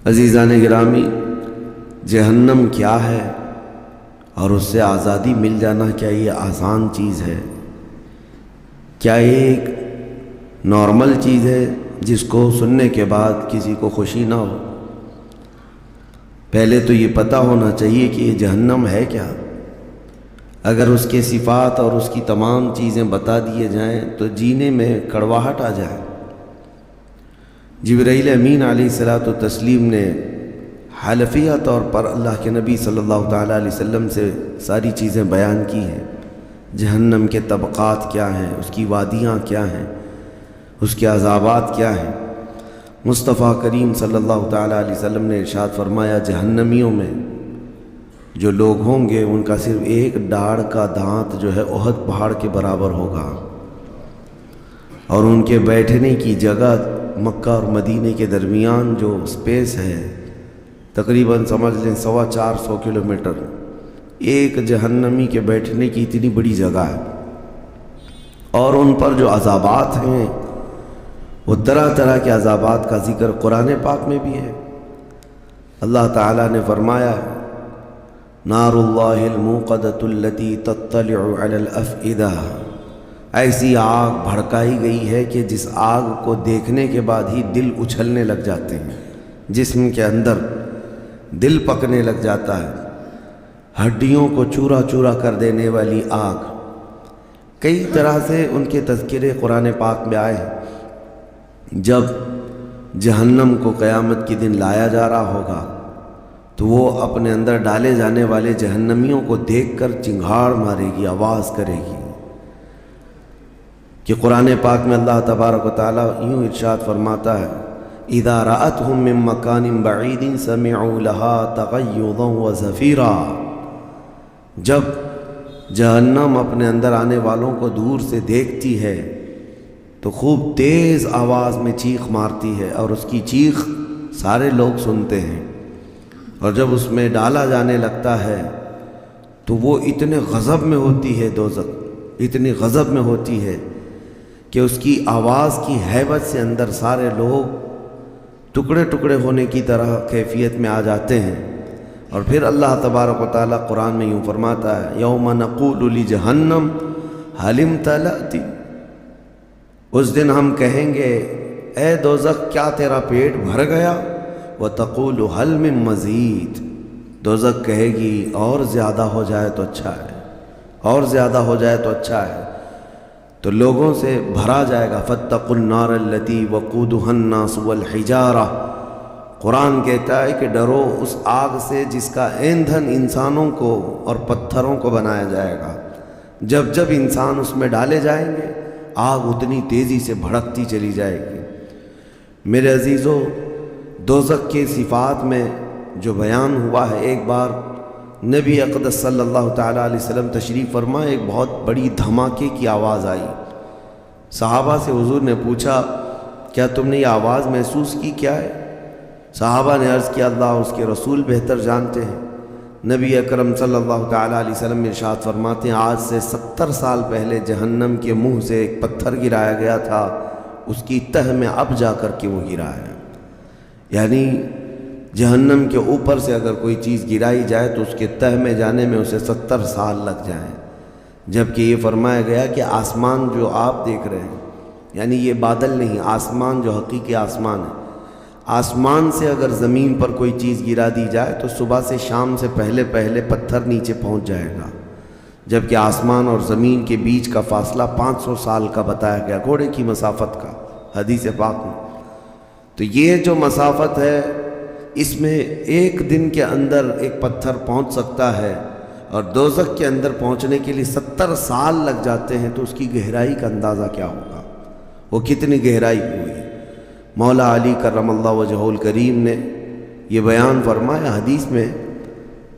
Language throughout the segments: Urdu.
عزیزان گرامی، جہنم کیا ہے اور اس سے آزادی مل جانا کیا یہ آسان چیز ہے؟ کیا یہ ایک نارمل چیز ہے جس کو سننے کے بعد کسی کو خوشی نہ ہو؟ پہلے تو یہ پتہ ہونا چاہیے کہ یہ جہنم ہے کیا۔ اگر اس کے صفات اور اس کی تمام چیزیں بتا دیے جائیں تو جینے میں کڑواہٹ آ جائے۔ جبرائیل امین علیہ الصلاۃ والتسلیم نے حلفیہ طور پر اللہ کے نبی صلی اللہ تعالیٰ علیہ وسلم سے ساری چیزیں بیان کی ہیں۔ جہنم کے طبقات کیا ہیں، اس کی وادیاں کیا ہیں، اس کے عذابات کیا ہیں۔ مصطفیٰ کریم صلی اللہ تعالیٰ علیہ وسلم نے ارشاد فرمایا، جہنمیوں میں جو لوگ ہوں گے ان کا صرف ایک ڈاڑھ کا دانت جو ہے احد پہاڑ کے برابر ہوگا، اور ان کے بیٹھنے کی جگہ مکہ اور مدینے کے درمیان جو سپیس ہے تقریباً سمجھ لیں 450 کلومیٹر، ایک جہنمی کے بیٹھنے کی اتنی بڑی جگہ ہے۔ اور ان پر جو عذابات ہیں وہ طرح طرح کے عذابات کا ذکر قرآن پاک میں بھی ہے۔ اللہ تعالیٰ نے فرمایا، نار اللہ الموقدۃ التی تطلع علی الافئدہ، ایسی آگ بھڑکائی گئی ہے کہ جس آگ کو دیکھنے کے بعد ہی دل اچھلنے لگ جاتے ہیں، جسم کے اندر دل پکنے لگ جاتا ہے، ہڈیوں کو چورا چورا کر دینے والی آگ۔ کئی طرح سے ان کے تذکرے قرآن پاک میں آئے ہیں۔ جب جہنم کو قیامت کے دن لایا جا رہا ہوگا تو وہ اپنے اندر ڈالے جانے والے جہنمیوں کو دیکھ کر چنگھاڑ مارے گی، آواز کرے گی کہ قرآن پاک میں اللہ تبارک و تعالیٰ یوں ارشاد فرماتا ہے، اذا رأتهم من مکان بعید سمعوا لها تغیظا وزفیرا، جب جہنم اپنے اندر آنے والوں کو دور سے دیکھتی ہے تو خوب تیز آواز میں چیخ مارتی ہے، اور اس کی چیخ سارے لوگ سنتے ہیں۔ اور جب اس میں ڈالا جانے لگتا ہے تو وہ اتنے غضب میں ہوتی ہے، دوزخ اتنی غضب میں ہوتی ہے کہ اس کی آواز کی ہیبت سے اندر سارے لوگ ٹکڑے ٹکڑے ہونے کی طرح کیفیت میں آ جاتے ہیں۔ اور پھر اللہ تبارک و تعالیٰ قرآن میں یوں فرماتا ہے، یوم نقول لجہنم هل امتلأت، اس دن ہم کہیں گے اے دوزخ کیا تیرا پیٹ بھر گیا؟ وتقول هل من مزید، دوزخ کہے گی اور زیادہ ہو جائے تو اچھا ہے، اور زیادہ ہو جائے تو اچھا ہے۔ تو لوگوں سے بھرا جائے گا، فاتقوا النار التي وقودها الناس والحجارہ، قرآن کہتا ہے کہ ڈرو اس آگ سے جس کا ایندھن انسانوں کو اور پتھروں کو بنایا جائے گا۔ جب جب انسان اس میں ڈالے جائیں گے آگ اتنی تیزی سے بھڑکتی چلی جائے گی۔ میرے عزیزو، دوزخ کے صفات میں جو بیان ہوا ہے، ایک بار نبی اقدس صلی اللہ تعالیٰ علیہ وسلم تشریف فرما، ایک بہت بڑی دھماکے کی آواز آئی۔ صحابہ سے حضور نے پوچھا، کیا تم نے یہ آواز محسوس کی؟ کیا ہے؟ صحابہ نے عرض کیا، اللہ اس کے رسول بہتر جانتے ہیں۔ نبی اکرم صلی اللہ تعالیٰ علیہ وسلم ارشاد فرماتے ہیں، آج سے 70 سال پہلے جہنم کے منہ سے ایک پتھر گرایا گیا تھا، اس کی تہ میں اب جا کر کے وہ گرا ہے۔ یعنی جہنم کے اوپر سے اگر کوئی چیز گرائی جائے تو اس کے تہ میں جانے میں اسے 70 سال لگ جائیں۔ جبکہ یہ فرمایا گیا کہ آسمان جو آپ دیکھ رہے ہیں، یعنی یہ بادل نہیں، آسمان جو حقیقی آسمان ہے، آسمان سے اگر زمین پر کوئی چیز گرا دی جائے تو صبح سے شام سے پہلے پہلے پتھر نیچے پہنچ جائے گا۔ جبکہ آسمان اور زمین کے بیچ کا فاصلہ 500 سال کا بتایا گیا، گھوڑے کی مسافت کا، حدیث پاک میں۔ تو یہ جو مسافت ہے اس میں ایک دن کے اندر ایک پتھر پہنچ سکتا ہے، اور دوزخ کے اندر پہنچنے کے لیے 70 سال لگ جاتے ہیں، تو اس کی گہرائی کا اندازہ کیا ہوگا، وہ کتنی گہرائی ہوئی۔ مولا علی کرم اللہ وجہہ الکریم نے یہ بیان فرمایا حدیث میں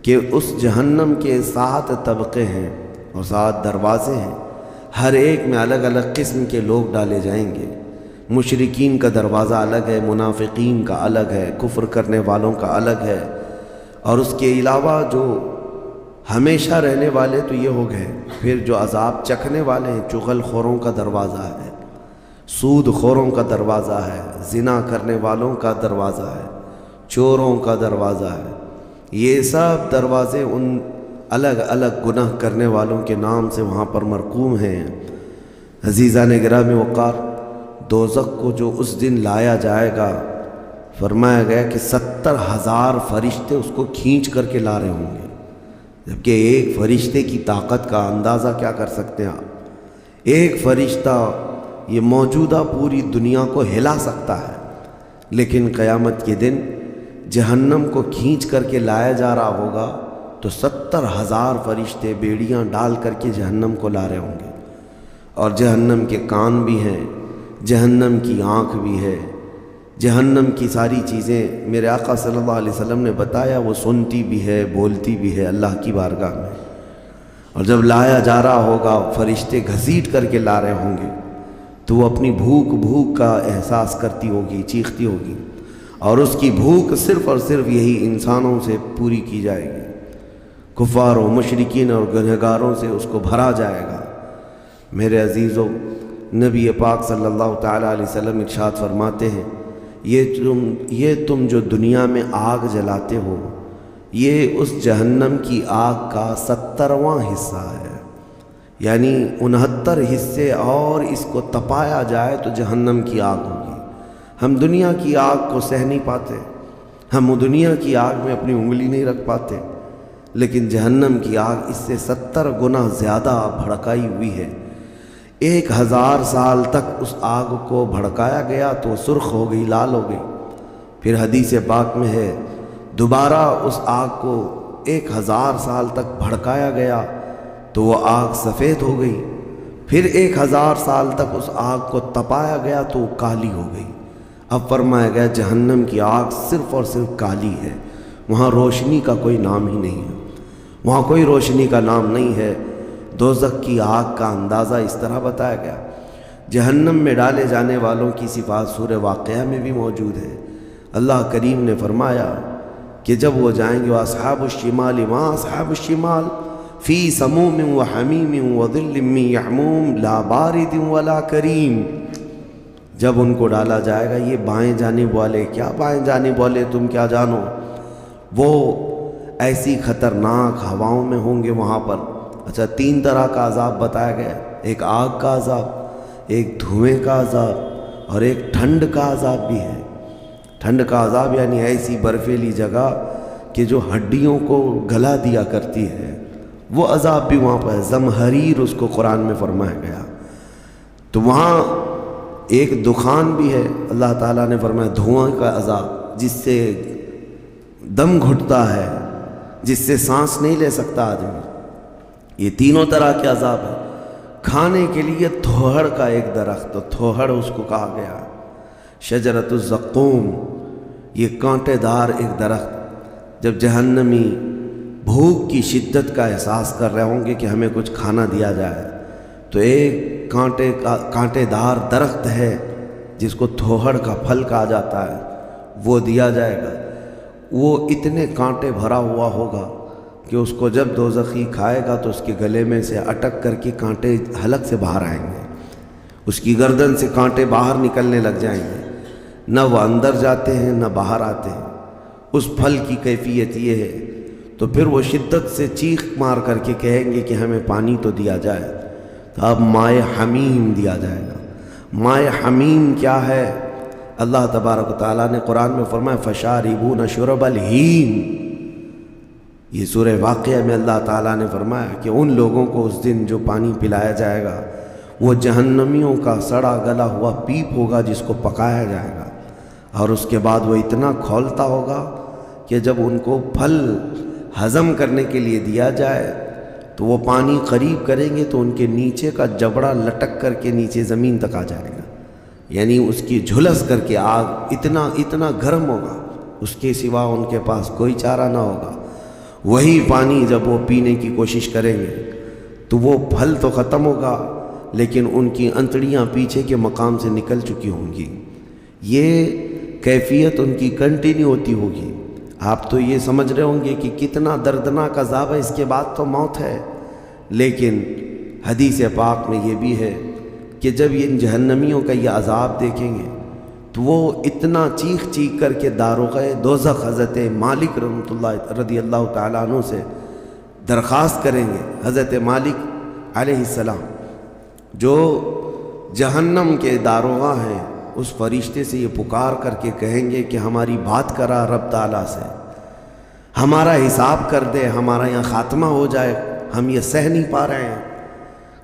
کہ اس جہنم کے 7 طبقے ہیں اور 7 دروازے ہیں، ہر ایک میں الگ الگ قسم کے لوگ ڈالے جائیں گے۔ مشرکین کا دروازہ الگ ہے، منافقین کا الگ ہے، کفر کرنے والوں کا الگ ہے، اور اس کے علاوہ جو ہمیشہ رہنے والے تو یہ ہو گئے۔ پھر جو عذاب چکھنے والے ہیں، چغل خوروں کا دروازہ ہے، سود خوروں کا دروازہ ہے، زنا کرنے والوں کا دروازہ ہے، چوروں کا دروازہ ہے۔ یہ سب دروازے ان الگ الگ گناہ کرنے والوں کے نام سے وہاں پر مرقوم ہیں۔ عزیزان گرامی وقار، دوزخ کو جو اس دن لایا جائے گا، فرمایا گیا کہ 70,000 فرشتے اس کو کھینچ کر کے لا رہے ہوں گے، جبکہ ایک فرشتے کی طاقت کا اندازہ کیا کر سکتے ہیں آپ؟ ایک فرشتہ یہ موجودہ پوری دنیا کو ہلا سکتا ہے، لیکن قیامت کے دن جہنم کو کھینچ کر کے لایا جا رہا ہوگا تو 70,000 فرشتے بیڑیاں ڈال کر کے جہنم کو لا رہے ہوں گے، اور جہنم کے کان بھی ہیں، جہنم کی آنکھ بھی ہے، جہنم کی ساری چیزیں میرے آقا صلی اللہ علیہ وسلم نے بتایا وہ سنتی بھی ہے، بولتی بھی ہے اللہ کی بارگاہ میں۔ اور جب لایا جا رہا ہوگا، فرشتے گھسیٹ کر کے لا رہے ہوں گے، تو وہ اپنی بھوک کا احساس کرتی ہوگی، چیختی ہوگی، اور اس کی بھوک صرف اور صرف یہی انسانوں سے پوری کی جائے گی، کفار و مشرکین اور گنہگاروں سے اس کو بھرا جائے گا۔ میرے عزیزو، نبی پاک صلی اللہ تعالیٰ علیہ وسلم ارشاد فرماتے ہیں، یہ تم جو دنیا میں آگ جلاتے ہو، یہ اس جہنم کی آگ کا 70واں حصہ ہے، یعنی 69 حصے اور اس کو تپایا جائے تو جہنم کی آگ ہوگی۔ ہم دنیا کی آگ کو سہ نہیں پاتے، ہم دنیا کی آگ میں اپنی انگلی نہیں رکھ پاتے، لیکن جہنم کی آگ اس سے 70 گنا زیادہ بھڑکائی ہوئی ہے۔ 1000 سال تک اس آگ کو بھڑکایا گیا تو سرخ ہو گئی، لال ہو گئی، پھر حدیث پاک میں ہے دوبارہ اس آگ کو 1000 سال تک بھڑکایا گیا تو وہ آگ سفید ہو گئی، پھر 1000 سال تک اس آگ کو تپایا گیا تو وہ کالی ہو گئی۔ اب فرمایا گیا جہنم کی آگ صرف اور صرف کالی ہے، وہاں روشنی کا کوئی نام ہی نہیں ہے، وہاں کوئی روشنی کا نام نہیں ہے۔ دوزخ کی آگ کا اندازہ اس طرح بتایا گیا۔ جہنم میں ڈالے جانے والوں کی صفات سورہ واقعہ میں بھی موجود ہے۔ اللہ کریم نے فرمایا کہ جب وہ جائیں گے اصحاب الشمال ما اصحاب الشمال فی سموم و حمیم و ظل من یحموم لا بارد ولا کریم۔ جب ان کو ڈالا جائے گا، یہ بائیں جانب والے، کیا بائیں جانب والے تم کیا جانو، وہ ایسی خطرناک ہواؤں میں ہوں گے وہاں پر۔ اچھا، 3 طرح کا عذاب بتایا گیا، ایک آگ کا عذاب، ایک دھوئیں کا عذاب، اور ایک ٹھنڈ کا عذاب بھی ہے۔ ٹھنڈ کا عذاب یعنی ایسی برفیلی جگہ کہ جو ہڈیوں کو گلا دیا کرتی ہے، وہ عذاب بھی وہاں پر ہے، زمہریر اس کو قرآن میں فرمایا گیا۔ تو وہاں ایک دخان بھی ہے، اللہ تعالیٰ نے فرمایا دھواں کا عذاب، جس سے دم گھٹتا ہے، جس سے سانس نہیں لے سکتا آدمی۔ یہ تینوں طرح کے عذاب ہیں۔ کھانے کے لیے تھوہڑ کا ایک درخت، تو تھوہڑ اس کو کہا گیا، شجرۃ الزقوم، یہ کانٹے دار ایک درخت۔ جب جہنمی بھوک کی شدت کا احساس کر رہے ہوں گے کہ ہمیں کچھ کھانا دیا جائے، تو ایک کانٹے دار درخت ہے جس کو تھوہڑ کا پھل کہا جاتا ہے، وہ دیا جائے گا۔ وہ اتنے کانٹے بھرا ہوا ہوگا کہ اس کو جب دوزخی کھائے گا تو اس کے گلے میں سے اٹک کر کے کانٹے حلق سے باہر آئیں گے، اس کی گردن سے کانٹے باہر نکلنے لگ جائیں گے، نہ وہ اندر جاتے ہیں نہ باہر آتے ہیں۔ اس پھل کی کیفیت یہ ہے، تو پھر وہ شدت سے چیخ مار کر کے کہیں گے کہ ہمیں پانی تو دیا جائے، تو اب مائے حمیم دیا جائے گا۔ مائے حمیم کیا ہے؟ اللہ تبارک و تعالیٰ نے قرآن میں فرمایا فشاربون شرب الہیم۔ یہ سورہ واقعہ میں اللہ تعالیٰ نے فرمایا کہ ان لوگوں کو اس دن جو پانی پلایا جائے گا وہ جہنمیوں کا سڑا گلا ہوا پیپ ہوگا جس کو پکایا جائے گا، اور اس کے بعد وہ اتنا کھولتا ہوگا کہ جب ان کو پھل ہضم کرنے کے لیے دیا جائے تو وہ پانی قریب کریں گے تو ان کے نیچے کا جبڑا لٹک کر کے نیچے زمین تک آ جائے گا، یعنی اس کی جھلس کر کے آگ اتنا گرم ہوگا، اس کے سوا ان کے پاس کوئی چارہ نہ ہوگا۔ وہی پانی جب وہ پینے کی کوشش کریں گے تو وہ پھل تو ختم ہوگا، لیکن ان کی انتڑیاں پیچھے کے مقام سے نکل چکی ہوں گی۔ یہ کیفیت ان کی کنٹینیو ہوتی ہوگی۔ آپ تو یہ سمجھ رہے ہوں گے کہ کتنا دردناک عذاب ہے، اس کے بعد تو موت ہے، لیکن حدیث پاک میں یہ بھی ہے کہ جب ان جہنمیوں کا یہ عذاب دیکھیں گے تو وہ اتنا چیخ چیخ کر کے داروغہ دوزخ حضرت مالک رحمۃ اللہ رضی اللہ تعالیٰ عنہ سے درخواست کریں گے. حضرت مالک علیہ السلام جو جہنم کے داروغہ ہیں اس فرشتے سے یہ پکار کر کے کہیں گے کہ ہماری بات کرا رب تعالیٰ سے، ہمارا حساب کر دے، ہمارا یہاں خاتمہ ہو جائے، ہم یہ سہ نہیں پا رہے ہیں.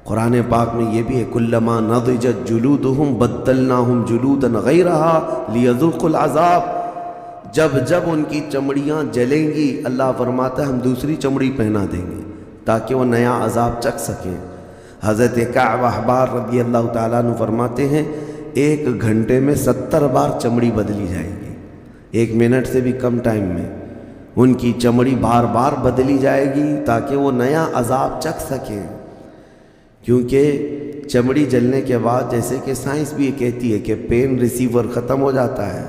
قرآن پاک میں یہ بھی ہے کلما نضجت جلودہم بدلناہم جلودا غیرہا لیذوقوا العذاب. جب ان کی چمڑیاں جلیں گی اللہ فرماتا ہے ہم دوسری چمڑی پہنا دیں گے تاکہ وہ نیا عذاب چکھ سکیں. حضرت کعب احبار رضی اللہ تعالیٰ عنہ فرماتے ہیں 1 گھنٹے میں 70 بار چمڑی بدلی جائے گی. 1 منٹ سے بھی کم ٹائم میں ان کی چمڑی بار بار بدلی جائے گی تاکہ وہ نیا عذاب چکھ سکیں. کیونکہ چمڑی جلنے کے بعد جیسے کہ سائنس بھی یہ کہتی ہے کہ پین ریسیور ختم ہو جاتا ہے،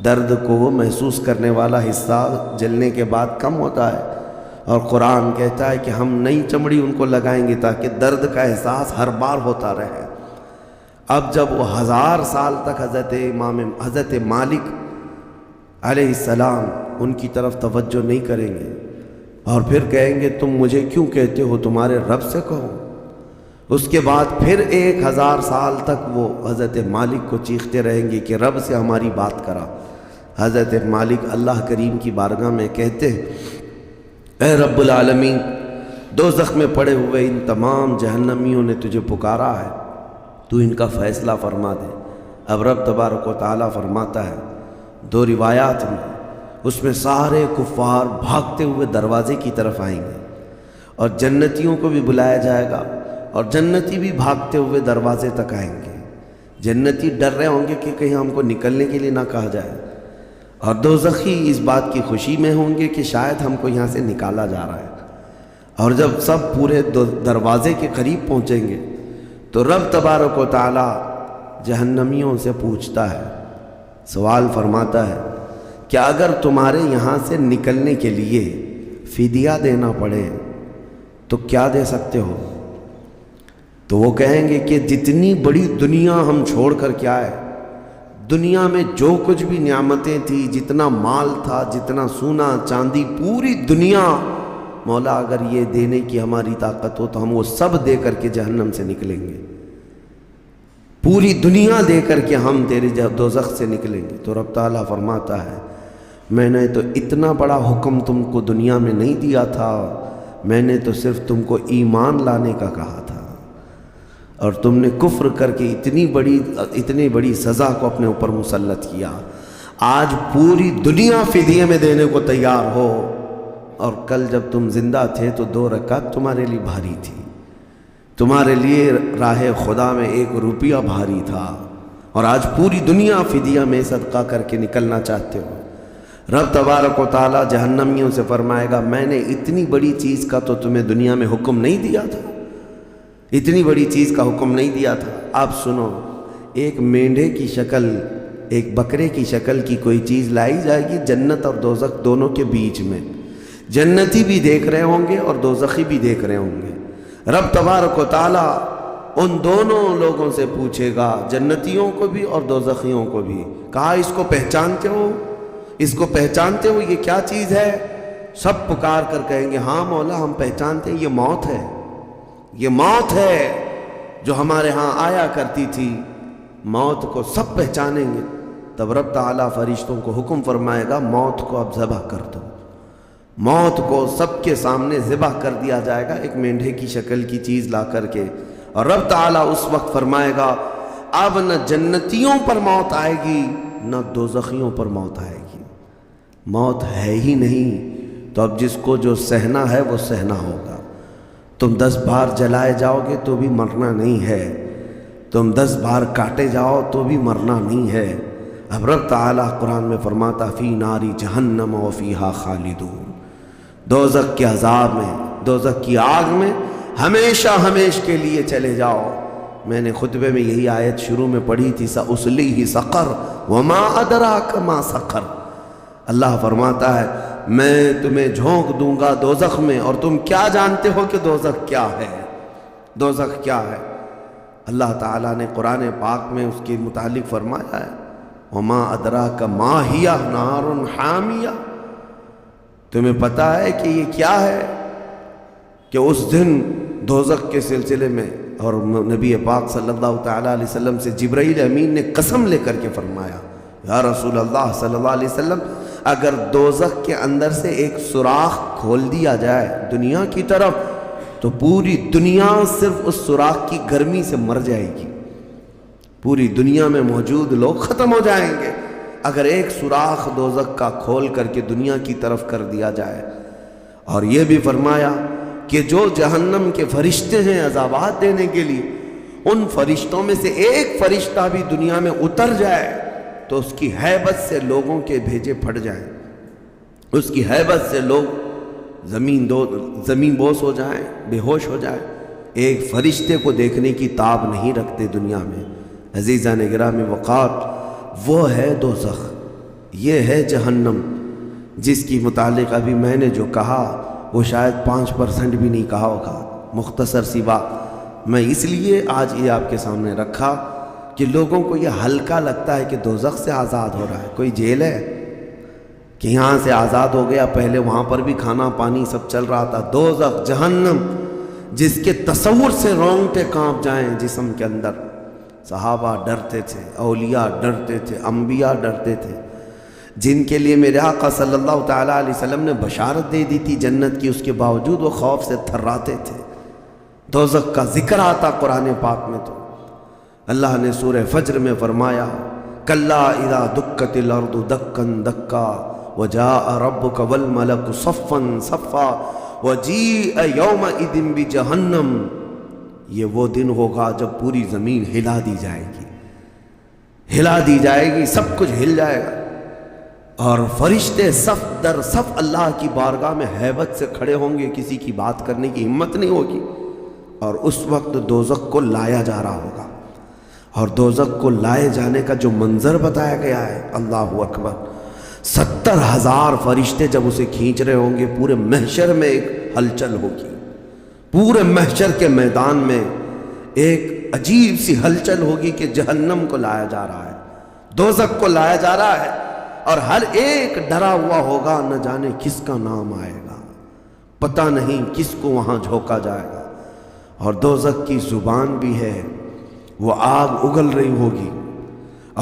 درد کو وہ محسوس کرنے والا حصہ جلنے کے بعد کم ہوتا ہے، اور قرآن کہتا ہے کہ ہم نئی چمڑی ان کو لگائیں گے تاکہ درد کا احساس ہر بار ہوتا رہے. اب جب وہ 1000 سال تک حضرت مالک علیہ السلام ان کی طرف توجہ نہیں کریں گے اور پھر کہیں گے تم مجھے کیوں کہتے ہو، تمہارے رب سے کہو. اس کے بعد پھر 1000 سال تک وہ حضرت مالک کو چیختے رہیں گے کہ رب سے ہماری بات کرا. حضرت مالک اللہ کریم کی بارگاہ میں کہتے ہیں اے رب العالمین، دوزخ میں پڑے ہوئے ان تمام جہنمیوں نے تجھے پکارا ہے، تو ان کا فیصلہ فرما دے. اب رب تبارک و تعالیٰ فرماتا ہے 2 روایات میں، اس میں سارے کفار بھاگتے ہوئے دروازے کی طرف آئیں گے اور جنتیوں کو بھی بلایا جائے گا اور جنتی بھی بھاگتے ہوئے دروازے تک آئیں گے. جنتی ڈر رہے ہوں گے کہ کہیں ہم کو نکلنے کے لیے نہ کہا جائے، اور دوزخی اس بات کی خوشی میں ہوں گے کہ شاید ہم کو یہاں سے نکالا جا رہا ہے. اور جب سب پورے دروازے کے قریب پہنچیں گے تو رب تبارک و تعالی جہنمیوں سے پوچھتا ہے، سوال فرماتا ہے کہ اگر تمہارے یہاں سے نکلنے کے لیے فدیہ دینا پڑے تو کیا دے سکتے ہو؟ تو وہ کہیں گے کہ جتنی بڑی دنیا ہم چھوڑ کر کے آئے، دنیا میں جو کچھ بھی نعمتیں تھی، جتنا مال تھا، جتنا سونا چاندی، پوری دنیا، مولا اگر یہ دینے کی ہماری طاقت ہو تو ہم وہ سب دے کر کے جہنم سے نکلیں گے. پوری دنیا دے کر کے ہم تیرے دوزخ سے نکلیں گے. تو رب تعالیٰ فرماتا ہے میں نے تو اتنا بڑا حکم تم کو دنیا میں نہیں دیا تھا، میں نے تو صرف تم کو ایمان لانے کا کہا تھا، اور تم نے کفر کر کے اتنی بڑی سزا کو اپنے اوپر مسلط کیا. آج پوری دنیا فدیے میں دینے کو تیار ہو، اور کل جب تم زندہ تھے تو 2 رکعت تمہارے لیے بھاری تھی، تمہارے لیے راہ خدا میں 1 روپیہ بھاری تھا، اور آج پوری دنیا فدیہ میں صدقہ کر کے نکلنا چاہتے ہو. رب تبارک و تعالیٰ جہنمیوں سے فرمائے گا میں نے اتنی بڑی چیز کا تو تمہیں دنیا میں حکم نہیں دیا تھا، اتنی بڑی چیز کا حکم نہیں دیا تھا. اب سنو، ایک مینڈھے کی شکل، ایک بکرے کی شکل کی کوئی چیز لائی جائے گی جنت اور دوزخ دونوں کے بیچ میں. جنتی بھی دیکھ رہے ہوں گے اور دوزخی بھی دیکھ رہے ہوں گے. رب تبارک و تعالیٰ ان دونوں لوگوں سے پوچھے گا، جنتیوں کو بھی اور دوزخیوں کو بھی، کہا اس کو پہچانتے ہو، اس کو پہچانتے ہو، یہ کیا چیز ہے؟ سب پکار کر کہیں گے ہاں مولا ہم پہچانتے ہیں، یہ موت ہے، یہ موت ہے جو ہمارے ہاں آیا کرتی تھی. موت کو سب پہچانیں گے. تب رب تعالیٰ فرشتوں کو حکم فرمائے گا موت کو اب ذبح کر دو. موت کو سب کے سامنے ذبح کر دیا جائے گا ایک مینڈھے کی شکل کی چیز لا کر کے، اور رب تعالیٰ اس وقت فرمائے گا اب نہ جنتیوں پر موت آئے گی نہ دوزخیوں پر موت آئے گی. موت ہے ہی نہیں، تو اب جس کو جو سہنا ہے وہ سہنا ہوگا. تم 10 بار جلائے جاؤ گے تو بھی مرنا نہیں ہے، تم 10 بار کاٹے جاؤ تو بھی مرنا نہیں ہے. اب رب تعالیٰ قرآن میں فرماتا فی ناری جہنم و فیہا خالدون، دوزخ کے عذاب میں، دوزخ کی آگ میں ہمیشہ کے لیے چلے جاؤ. میں نے خطبے میں یہی آیت شروع میں پڑھی تھی سأصلیہ سقر وما ادراک ما سقر. اللہ فرماتا ہے میں تمہیں جھونک دوں گا دوزخ میں، اور تم کیا جانتے ہو کہ دوزخ کیا ہے؟ دوزخ کیا ہے؟ اللہ تعالیٰ نے قرآن پاک میں اس کے متعلق فرمایا ہے وما ادراک ما ہی نار حامیہ، تمہیں پتہ ہے کہ یہ کیا ہے؟ کہ اس دن دوزخ کے سلسلے میں، اور نبی پاک صلی اللہ تعالیٰ علیہ وسلم سے جبرائیل امین نے قسم لے کر کے فرمایا، یا رسول اللہ صلی اللہ علیہ وسلم، اگر دوزخ کے اندر سے ایک سوراخ کھول دیا جائے دنیا کی طرف تو پوری دنیا صرف اس سوراخ کی گرمی سے مر جائے گی، پوری دنیا میں موجود لوگ ختم ہو جائیں گے اگر ایک سوراخ دوزخ کا کھول کر کے دنیا کی طرف کر دیا جائے۔ اور یہ بھی فرمایا کہ جو جہنم کے فرشتے ہیں عذابات دینے کے لیے، ان فرشتوں میں سے ایک فرشتہ بھی دنیا میں اتر جائے تو اس کی ہیبت سے لوگوں کے بھیجے پھٹ جائیں، اس کی ہیبت سے لوگ زمین بوس ہو جائیں، بے ہوش ہو جائیں، ایک فرشتے کو دیکھنے کی تاب نہیں رکھتے دنیا میں۔ عزیزان گرامی وقار، وہ ہے دوزخ، یہ ہے جہنم، جس کی متعلق ابھی میں نے جو کہا وہ شاید 5% بھی نہیں کہا ہوگا۔ مختصر سی بات میں اس لیے آج یہ آپ کے سامنے رکھا کہ لوگوں کو یہ ہلکا لگتا ہے کہ دوزخ سے آزاد ہو رہا ہے، کوئی جیل ہے کہ یہاں سے آزاد ہو گیا، پہلے وہاں پر بھی کھانا پانی سب چل رہا تھا۔ دوزخ، جہنم، جس کے تصور سے رونگٹے کانپ جائیں جسم کے اندر۔ صحابہ ڈرتے تھے، اولیاء ڈرتے تھے، انبیاء ڈرتے تھے، جن کے لیے میرے آقا صلی اللہ تعالیٰ علیہ وسلم نے بشارت دے دی تھی جنت کی، اس کے باوجود وہ خوف سے تھراتے تھے۔ دوزخ کا ذکر آتا قرآن پاک میں تو اللہ نے سورہ فجر میں فرمایا، کلا اذا دکت الارض دکا دکا وجاء ربک والملک صفا صفا وجیء یومئذ بجہنم، یہ وہ دن ہوگا جب پوری زمین ہلا دی جائے گی، ہلا دی جائے گی، سب کچھ ہل جائے گا، اور فرشتے صف در صف اللہ کی بارگاہ میں ہیبت سے کھڑے ہوں گے، کسی کی بات کرنے کی ہمت نہیں ہوگی، اور اس وقت دوزخ کو لایا جا رہا ہوگا۔ اور دوزخ کو لائے جانے کا جو منظر بتایا گیا ہے، اللہ اکبر، 70,000 فرشتے جب اسے کھینچ رہے ہوں گے، پورے محشر میں ایک ہلچل ہوگی، پورے محشر کے میدان میں ایک عجیب سی ہلچل ہوگی کہ جہنم کو لایا جا رہا ہے، دوزخ کو لایا جا رہا ہے، اور ہر ایک ڈرا ہوا ہوگا، نہ جانے کس کا نام آئے گا، پتہ نہیں کس کو وہاں جھونکا جائے گا۔ اور دوزخ کی زبان بھی ہے، وہ آگ اگل رہی ہوگی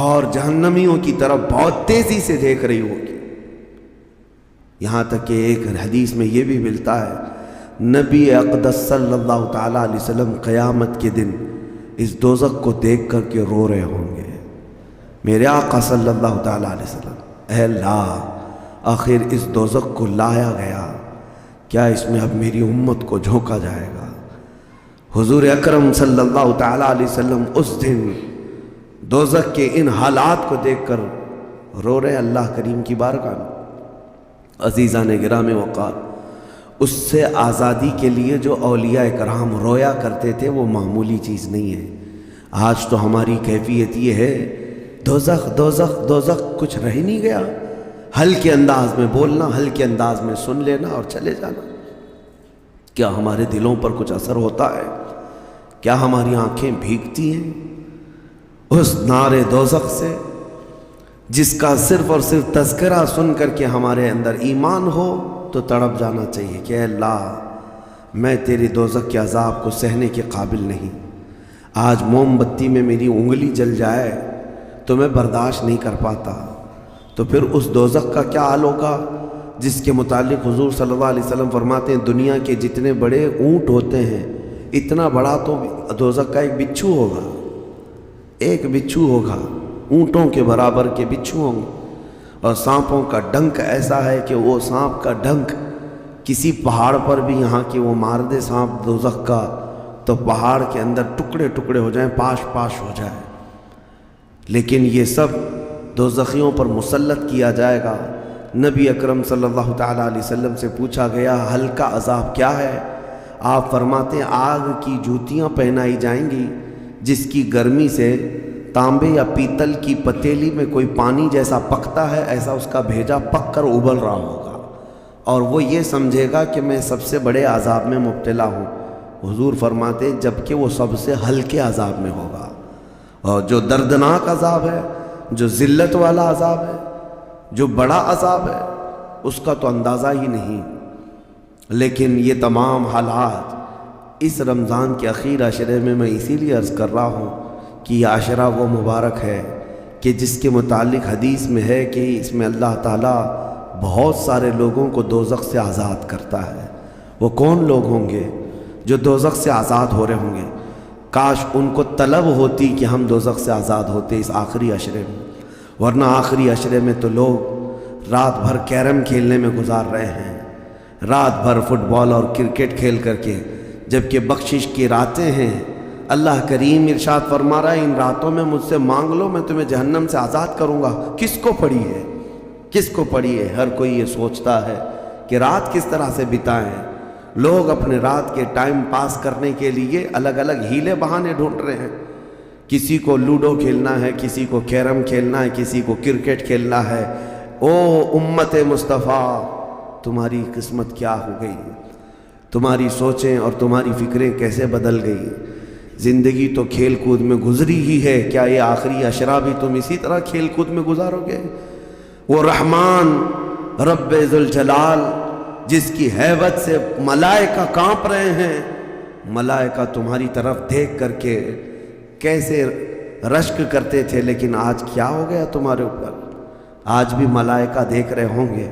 اور جہنمیوں کی طرف بہت تیزی سے دیکھ رہی ہوگی۔ یہاں تک کہ ایک حدیث میں یہ بھی ملتا ہے، نبی اقدس صلی اللہ تعالیٰ علیہ وسلم قیامت کے دن اس دوزخ کو دیکھ کر کے رو رہے ہوں گے۔ میرے آقا صلی اللہ تعالیٰ علیہ وسلم، اے اللہ، آخر اس دوزخ کو لایا گیا، کیا اس میں اب میری امت کو جھونکا جائے گا؟ حضور اکرم صلی اللہ تعالیٰ علیہ وسلم اس دن دوزخ کے ان حالات کو دیکھ کر رو رہے اللہ کریم کی بارگاہ میں۔ عزیزان گرامی وقار، اس سے آزادی کے لیے جو اولیاء کرام رویا کرتے تھے وہ معمولی چیز نہیں ہے۔ آج تو ہماری کیفیت یہ ہے، دوزخ دوزخ دوزخ، کچھ رہ ہی نہیں گیا، ہلکے انداز میں بولنا، ہلکے انداز میں سن لینا اور چلے جانا۔ کیا ہمارے دلوں پر کچھ اثر ہوتا ہے؟ کیا ہماری آنکھیں بھیگتی ہیں اس نار دوزخ سے، جس کا صرف اور صرف تذکرہ سن کر کے ہمارے اندر ایمان ہو تو تڑپ جانا چاہیے کہ اے اللہ، میں تیرے دوزخ کے عذاب کو سہنے کے قابل نہیں۔ آج موم بتی میں میری انگلی جل جائے تو میں برداشت نہیں کر پاتا، تو پھر اس دوزخ کا کیا حال ہوگا جس کے متعلق حضور صلی اللہ علیہ وسلم فرماتے ہیں دنیا کے جتنے بڑے اونٹ ہوتے ہیں اتنا بڑا تو دوزخ کا ایک بچھو ہوگا، ایک بچھو ہوگا، اونٹوں کے برابر کے بچھو ہوں گے۔ اور سانپوں کا ڈنک ایسا ہے کہ وہ سانپ کا ڈنک کسی پہاڑ پر بھی یہاں کی وہ مار دے سانپ دوزخ کا تو پہاڑ کے اندر ٹکڑے ٹکڑے ہو جائیں، پاش پاش ہو جائے۔ لیکن یہ سب دوزخیوں پر مسلط کیا جائے گا۔ نبی اکرم صلی اللہ تعالیٰ علیہ وسلم سے پوچھا گیا ہلکا عذاب کیا ہے؟ آپ فرماتے ہیں آگ کی جوتیاں پہنائی جائیں گی جس کی گرمی سے تانبے یا پیتل کی پتیلی میں کوئی پانی جیسا پکتا ہے، ایسا اس کا بھیجا پک کر ابل رہا ہوگا، اور وہ یہ سمجھے گا کہ میں سب سے بڑے عذاب میں مبتلا ہوں۔ حضور فرماتے ہیں جبکہ وہ سب سے ہلکے عذاب میں ہوگا، اور جو دردناک عذاب ہے جو ذلت والا عذاب ہے، جو بڑا عذاب ہے، اس کا تو اندازہ ہی نہیں۔ لیکن یہ تمام حالات اس رمضان کے اخیر عشرے میں اسی لیے عرض کر رہا ہوں کہ یہ عشرہ وہ مبارک ہے کہ جس کے متعلق حدیث میں ہے کہ اس میں اللہ تعالیٰ بہت سارے لوگوں کو دوزخ سے آزاد کرتا ہے۔ وہ کون لوگ ہوں گے جو دوزخ سے آزاد ہو رہے ہوں گے؟ کاش ان کو طلب ہوتی کہ ہم دوزخ سے آزاد ہوتے اس آخری عشرے میں، ورنہ آخری عشرے میں تو لوگ رات بھر کیرم کھیلنے میں گزار رہے ہیں، رات بھر فٹ بال اور کرکٹ کھیل کر کے، جبکہ بخشش کی راتیں ہیں۔ اللہ کریم ارشاد فرما رہا ہے ان راتوں میں مجھ سے مانگ لو، میں تمہیں جہنم سے آزاد کروں گا۔ کس کو پڑی ہے؟ کس کو پڑی ہے؟ ہر کوئی یہ سوچتا ہے کہ رات کس طرح سے بتائیں۔ لوگ اپنے رات کے ٹائم پاس کرنے کے لیے الگ الگ ہیلے بہانے ڈھونڈ رہے ہیں۔ کسی کو لوڈو کھیلنا ہے، کسی کو کیرم کھیلنا ہے، کسی کو کرکٹ کھیلنا ہے۔ او امت مصطفیٰ، تمہاری قسمت کیا ہو گئی؟ تمہاری سوچیں اور تمہاری فکریں کیسے بدل گئی؟ زندگی تو کھیل کود میں گزری ہی ہے، کیا یہ آخری عشرہ بھی تم اسی طرح کھیل کود میں گزارو گے؟ وہ رحمان رب ذوالجلال جس کی ہیبت سے ملائکہ کانپ رہے ہیں، ملائکہ تمہاری طرف دیکھ کر کے کیسے رشک کرتے تھے، لیکن آج کیا ہو گیا تمہارے اوپر؟ آج بھی ملائکہ دیکھ رہے ہوں گے،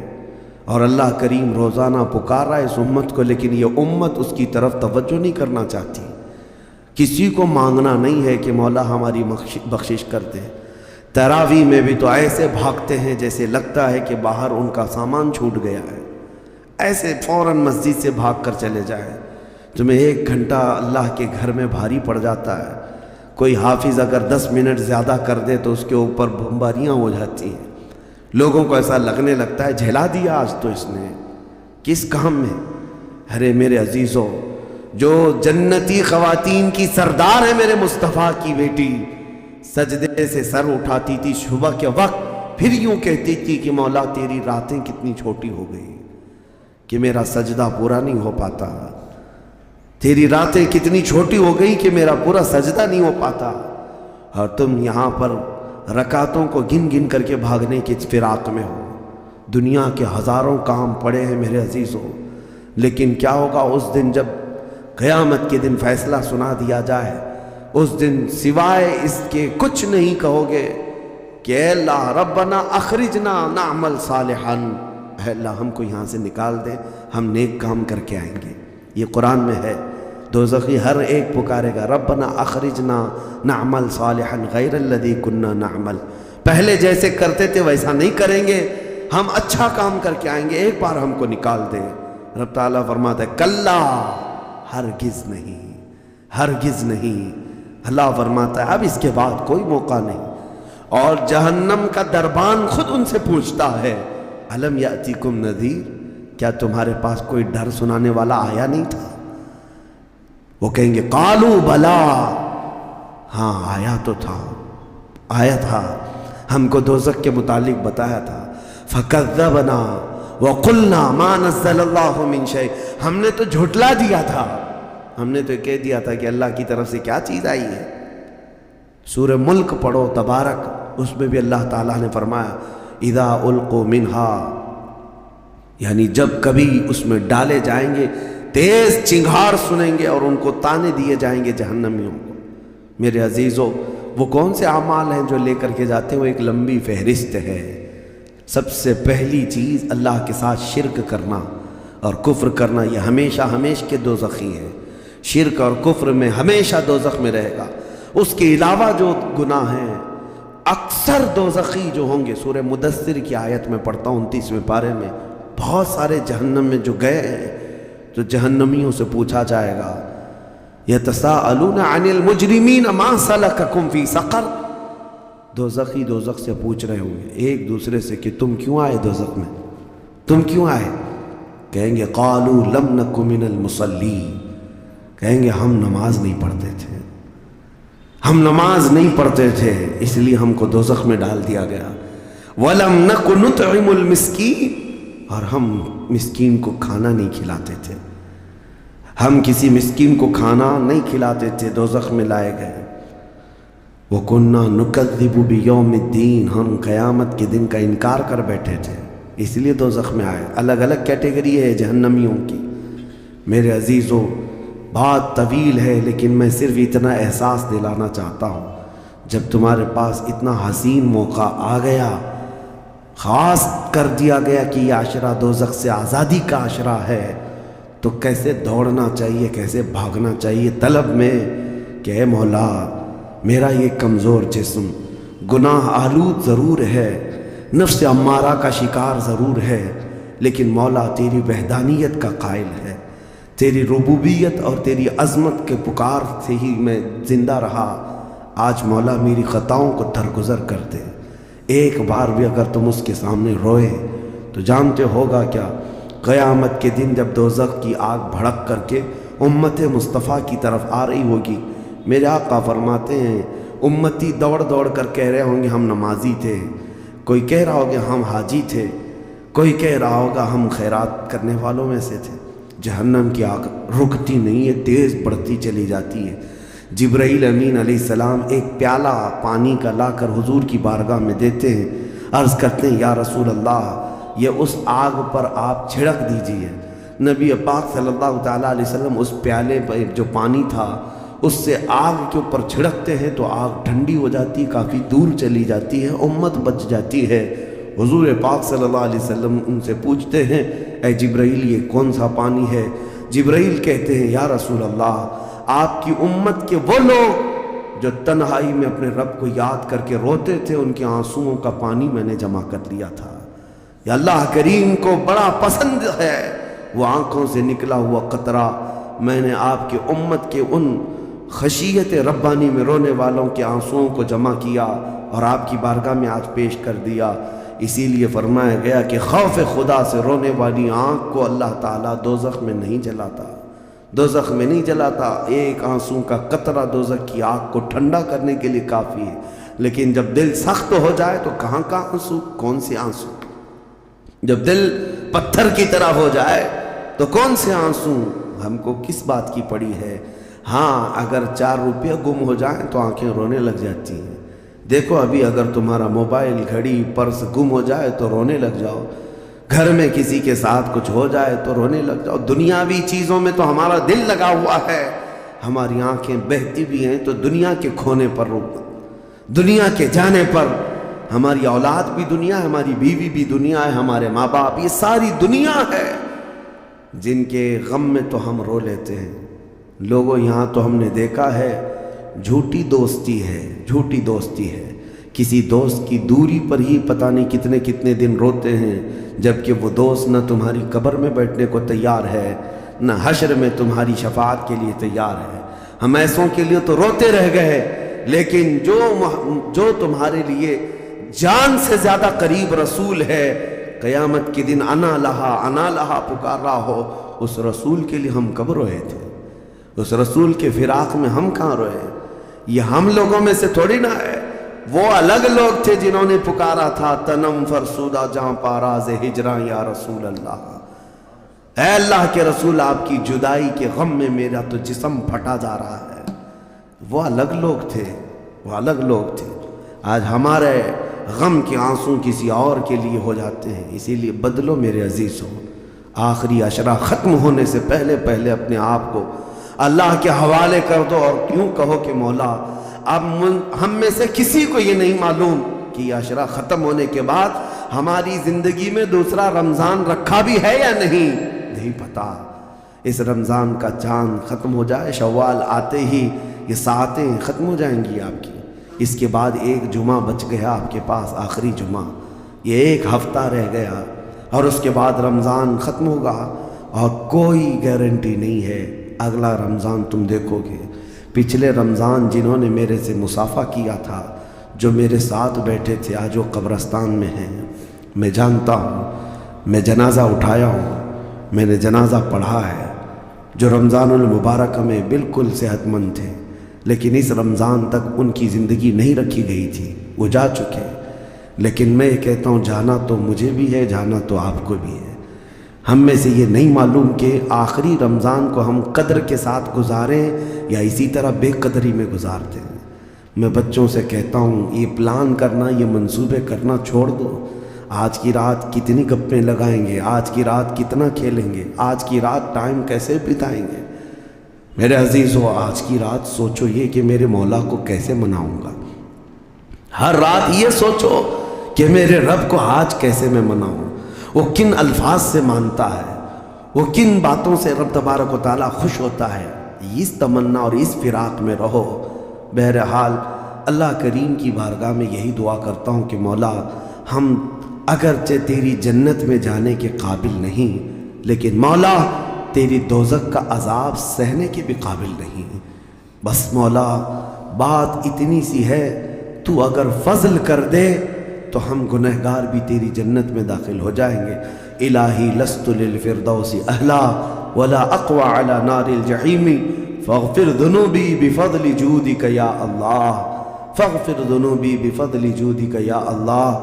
اور اللہ کریم روزانہ پکار رہا ہے اس امت کو، لیکن یہ امت اس کی طرف توجہ نہیں کرنا چاہتی۔ کسی کو مانگنا نہیں ہے کہ مولا ہماری بخشش کر دے۔ تراویح میں بھی تو ایسے بھاگتے ہیں جیسے لگتا ہے کہ باہر ان کا سامان چھوٹ گیا ہے، ایسے فوراً مسجد سے بھاگ کر چلے جائیں۔ تمہیں 1 گھنٹہ اللہ کے گھر میں بھاری پڑ جاتا ہے، کوئی حافظ اگر 10 منٹ زیادہ کر دے تو اس کے اوپر بمباریاں ہو جاتی ہیں۔ لوگوں کو ایسا لگنے لگتا ہے جھلا دیا آج تو اس نے، کس کام میں؟ ارے میرے عزیزوں، جو جنتی خواتین کی سردار ہے میرے مصطفیٰ کی بیٹی، سجدے سے سر اٹھاتی تھی صبح کے وقت، پھر یوں کہتی تھی کہ مولا تیری راتیں کتنی چھوٹی ہو گئی کہ میرا سجدہ پورا نہیں ہو پاتا، تیری راتیں کتنی چھوٹی ہو گئی کہ میرا پورا سجدہ نہیں ہو پاتا، اور تم یہاں پر رکعتوں کو گن گن کر کے بھاگنے کی فراق میں ہو۔ دنیا کے ہزاروں کام پڑے ہیں میرے عزیزوں، لیکن کیا ہوگا اس دن جب قیامت کے دن فیصلہ سنا دیا جائے؟ اس دن سوائے اس کے کچھ نہیں کہو گے کہ اے اللہ ربنا اخرجنا نعمل صالحا، اے اللہ ہم کو یہاں سے نکال دے، ہم نیک کام کر کے آئیں گے۔ یہ قرآن میں ہے، دوزخی ہر ایک پکارے گا ربنا اخرجنا نعمل صالحا غیر الذی کننا نعمل، پہلے جیسے کرتے تھے ویسا نہیں کریں گے، ہم اچھا کام کر کے آئیں گے، ایک بار ہم کو نکال دیں۔ رب تعالیٰ فرماتا ہے کلا، ہرگز نہیں، ہرگز نہیں۔ اللہ فرماتا ہے اب اس کے بعد کوئی موقع نہیں، اور جہنم کا دربان خود ان سے پوچھتا ہے الم یاتیکم نذیر، کیا تمہارے پاس کوئی ڈر سنانے والا آیا نہیں تھا؟ وہ کہیں گے قالوا بلا، ہاں آیا تو تھا، آیا تھا، ہم کو دوزخ کے متعلق بتایا تھا۔ فکذبنا وقلنا ما نزل اللہ من شیء، ہم نے تو جھٹلا دیا تھا، ہم نے تو کہہ دیا تھا کہ اللہ کی طرف سے کیا چیز آئی ہے۔ سورہ ملک پڑھو تبارک، اس میں بھی اللہ تعالیٰ نے فرمایا اذا القوا منہا، یعنی جب کبھی اس میں ڈالے جائیں گے تیز چنگھاڑ سنیں گے اور ان کو تانے دیے جائیں گے جہنمیوں کو۔ میرے عزیزو، وہ کون سے اعمال ہیں جو لے کر کے جاتے ہیں؟ وہ ایک لمبی فہرست ہے۔ سب سے پہلی چیز اللہ کے ساتھ شرک کرنا اور کفر کرنا، یہ ہمیشہ ہمیشہ کے دوزخی ہے۔ شرک اور کفر میں ہمیشہ دوزخ میں رہے گا۔ اس کے علاوہ جو گناہ ہیں اکثر دوزخی جو ہوں گے، سورہ مدثر کی آیت میں پڑھتا ہوں 29ویں پارے میں، بہت سارے جہنم میں جو گئے ہیں تو جہنمیوں سے پوچھا جائے گا یتساءلون عن المجرمین ما سلککم فی سقر، دوزخی دوزخ سے پوچھ رہے ہوں گے ایک دوسرے سے کہ تم کیوں آئے دوزخ میں، تم کیوں آئے؟ کہیں گے قالوا لم نک من المصلین، کہیں گے ہم نماز نہیں پڑھتے تھے، ہم نماز نہیں پڑھتے تھے اس لیے ہم کو دوزخ میں ڈال دیا گیا۔ وَلَمْ نَكُ نُطْعِمُ الْمِسْكِينَ، اور ہم مسکین کو کھانا نہیں کھلاتے تھے، ہم کسی مسکین کو کھانا نہیں کھلاتے تھے، دوزخ میں لائے گئے۔ وَكُنَّا نُكَذِّبُ بِيَوْمِ الدِّينِ، ہم قیامت کے دن کا انکار کر بیٹھے تھے، اس لیے دوزخ میں آئے۔ الگ الگ کیٹیگری ہے جہنمیوں کی۔ میرے عزیزوں، بات طویل ہے لیکن میں صرف اتنا احساس دلانا چاہتا ہوں، جب تمہارے پاس اتنا حسین موقع آ گیا، خاص کر دیا گیا کہ یہ عشرہ دوزخ سے آزادی کا عشرہ ہے، تو کیسے دوڑنا چاہیے، کیسے بھاگنا چاہیے طلب میں کہ اے مولا، میرا یہ کمزور جسم گناہ آلود ضرور ہے، نفس امارہ کا شکار ضرور ہے، لیکن مولا تیری وحدانیت کا قائل ہے، تیری ربوبیت اور تیری عظمت کے پکار سے ہی میں زندہ رہا۔ آج مولا میری خطاؤں کو درگزر کر دے۔ ایک بار بھی اگر تم اس کے سامنے روئے تو جانتے ہوگا کیا، قیامت کے دن جب دوزخ کی آگ بھڑک کر کے امت مصطفیٰ کی طرف آ رہی ہوگی، میرے آقا فرماتے ہیں امتی دوڑ دوڑ کر کہہ رہے ہوں گے ہم نمازی تھے، کوئی کہہ رہا ہوگا ہم حاجی تھے، کوئی کہہ رہا ہوگا ہم خیرات کرنے والوں میں سے تھے۔ جہنم کی آگ رکتی نہیں ہے، تیز بڑھتی چلی جاتی ہے۔ جبرائیل امین علیہ السلام ایک پیالہ پانی کا لا کر حضور کی بارگاہ میں دیتے ہیں، عرض کرتے ہیں یا رسول اللہ، یہ اس آگ پر آپ چھڑک دیجئے۔ نبی پاک صلی اللہ تعالیٰ علیہ وسلم اس پیالے پر جو پانی تھا اس سے آگ کے اوپر چھڑکتے ہیں تو آگ ٹھنڈی ہو جاتی، کافی دور چلی جاتی ہے، امت بچ جاتی ہے۔ حضور پاک صلی اللہ علیہ وسلم ان سے پوچھتے ہیں اے جبرائیل یہ کون سا پانی ہے؟ جبرائیل کہتے ہیں یا رسول اللہ، آپ کی امت کے وہ لوگ جو تنہائی میں اپنے رب کو یاد کر کے روتے تھے، ان کے آنسوؤں کا پانی میں نے جمع کر لیا تھا۔ یا اللہ کریم کو بڑا پسند ہے وہ آنکھوں سے نکلا ہوا قطرہ، میں نے آپ کی امت کے ان خشیت ربانی میں رونے والوں کے آنسوؤں کو جمع کیا اور آپ کی بارگاہ میں آج پیش کر دیا۔ اسی لیے فرمایا گیا کہ خوف خدا سے رونے والی آنکھ کو اللہ تعالیٰ دوزخ میں نہیں جلاتا، دوزخ میں نہیں جلاتا۔ ایک آنسو کا قطرہ دوزخ کی آگ کو ٹھنڈا کرنے کے لیے کافی ہے، لیکن جب دل سخت ہو جائے تو کہاں کا آنسو، کون سے آنسو؟ جب دل پتھر کی طرح ہو جائے تو کون سے آنسو؟ ہم کو کس بات کی پڑی ہے؟ ہاں اگر 4 روپیہ گم ہو جائیں تو آنکھیں رونے لگ جاتی ہیں۔ دیکھو ابھی اگر تمہارا موبائل، گھڑی، پرس گم ہو جائے تو رونے لگ جاؤ، گھر میں کسی کے ساتھ کچھ ہو جائے تو رونے لگ جاؤ۔ دنیاوی چیزوں میں تو ہمارا دل لگا ہوا ہے، ہماری آنکھیں بہتی بھی ہیں تو دنیا کے کھونے پر رونا، دنیا کے جانے پر۔ ہماری اولاد بھی دنیا ہے، ہماری بیوی بھی دنیا ہے، ہمارے ماں باپ، یہ ساری دنیا ہے جن کے غم میں تو ہم رو لیتے ہیں۔ لوگوں یہاں تو ہم نے دیکھا ہے جھوٹی دوستی ہے، جھوٹی دوستی ہے، کسی دوست کی دوری پر ہی پتہ نہیں کتنے کتنے دن روتے ہیں، جبکہ وہ دوست نہ تمہاری قبر میں بیٹھنے کو تیار ہے، نہ حشر میں تمہاری شفاعت کے لیے تیار ہے۔ ہم ایسوں کے لیے تو روتے رہ گئے، لیکن جو تمہارے لیے جان سے زیادہ قریب رسول ہے، قیامت کے دن انا لہا پکار رہا ہو، اس رسول کے لیے ہم کب روئے تھے؟ اس رسول کے فراق میں ہم کہاں روئے؟ یہ ہم لوگوں میں سے تھوڑی نہ ہے، وہ الگ لوگ تھے جنہوں نے پکارا تھا تنم فرسودہ جہاں پاراز ہجراں یا رسول اللہ، اے اللہ کے رسول آپ کی جدائی کے غم میں میرا تو جسم پھٹا جا رہا ہے۔ وہ الگ لوگ تھے، وہ الگ لوگ تھے۔ آج ہمارے غم کے آنسو کسی اور کے لیے ہو جاتے ہیں، اسی لیے بدلو میرے عزیزوں، آخری عشرہ ختم ہونے سے پہلے پہلے اپنے آپ کو اللہ کے حوالے کر دو، اور کیوں کہو کہ مولا اب ہم میں سے کسی کو یہ نہیں معلوم کہ یہ عشرہ ختم ہونے کے بعد ہماری زندگی میں دوسرا رمضان رکھا بھی ہے یا نہیں پتا۔ اس رمضان کا چاند ختم ہو جائے، شوال آتے ہی یہ ساعتیں ختم ہو جائیں گی آپ کی، اس کے بعد ایک جمعہ بچ گیا آپ کے پاس، آخری جمعہ، یہ ایک ہفتہ رہ گیا، اور اس کے بعد رمضان ختم ہوگا، اور کوئی گارنٹی نہیں ہے اگلا رمضان تم دیکھو گے۔ پچھلے رمضان جنہوں نے میرے سے مصافحہ کیا تھا، جو میرے ساتھ بیٹھے تھے، آج وہ قبرستان میں ہیں، میں جانتا ہوں، میں جنازہ اٹھایا ہوں، میں نے جنازہ پڑھا ہے، جو رمضان المبارک میں بالکل صحت مند تھے، لیکن اس رمضان تک ان کی زندگی نہیں رکھی گئی تھی، وہ جا چکے۔ لیکن میں کہتا ہوں جانا تو مجھے بھی ہے، جانا تو آپ کو بھی ہے۔ ہم میں سے یہ نہیں معلوم کہ آخری رمضان کو ہم قدر کے ساتھ گزاریں یا اسی طرح بے قدری میں گزارتے ہیں۔ میں بچوں سے کہتا ہوں یہ پلان کرنا، یہ منصوبے کرنا چھوڑ دو. آج کی رات کتنی گپیں لگائیں گے، آج کی رات کتنا کھیلیں گے، آج کی رات ٹائم کیسے بتائیں گے. میرے عزیزو، آج کی رات سوچو یہ کہ میرے مولا کو کیسے مناؤں گا. ہر رات یہ سوچو کہ میرے رب کو آج کیسے میں مناؤں. وہ کن الفاظ سے مانتا ہے، وہ کن باتوں سے رب تبارک و تعالیٰ خوش ہوتا ہے. اس تمنا اور اس فراق میں رہو. بہرحال اللہ کریم کی بارگاہ میں یہی دعا کرتا ہوں کہ مولا، ہم اگرچہ تیری جنت میں جانے کے قابل نہیں، لیکن مولا تیری دوزخ کا عذاب سہنے کے بھی قابل نہیں. بس مولا بات اتنی سی ہے، تو اگر فضل کر دے تو ہم گنہگار بھی تیری جنت میں داخل ہو جائیں گے. الہی لست للفردوس اہلا ولا اقوى على نار الجحیم فاغفر ذنوبی بفضل جودک یا اللہ، فاغفر ذنوبی بفضل جودک یا اللہ.